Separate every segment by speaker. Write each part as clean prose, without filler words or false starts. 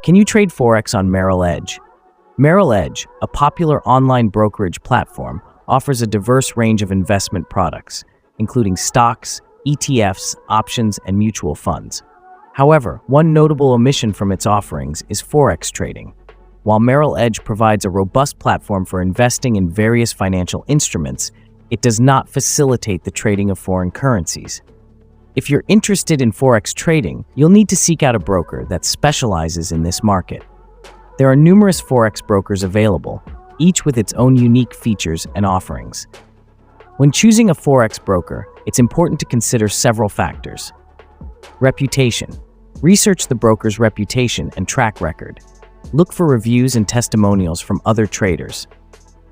Speaker 1: Can you trade Forex on Merrill Edge? Merrill Edge, a popular online brokerage platform, offers a diverse range of investment products, including stocks, ETFs, options, and mutual funds. However, one notable omission from its offerings is Forex trading. While Merrill Edge provides a robust platform for investing in various financial instruments, it does not facilitate the trading of foreign currencies. If you're interested in Forex trading, you'll need to seek out a broker that specializes in this market. There are numerous Forex brokers available, each with its own unique features and offerings. When choosing a Forex broker, it's important to consider several factors. Reputation. Research the broker's reputation and track record. Look for reviews and testimonials from other traders.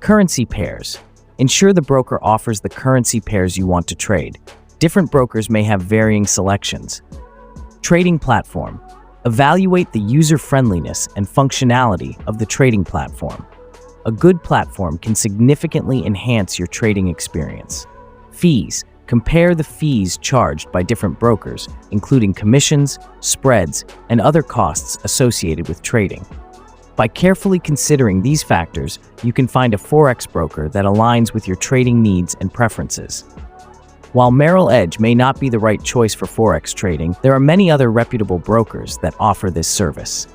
Speaker 1: Currency pairs. Ensure the broker offers the currency pairs you want to trade. Different brokers may have varying selections. Trading platform. Evaluate the user-friendliness and functionality of the trading platform. A good platform can significantly enhance your trading experience. Fees. Compare the fees charged by different brokers, including commissions, spreads, and other costs associated with trading. By carefully considering these factors, you can find a Forex broker that aligns with your trading needs and preferences. While Merrill Edge may not be the right choice for Forex trading, there are many other reputable brokers that offer this service.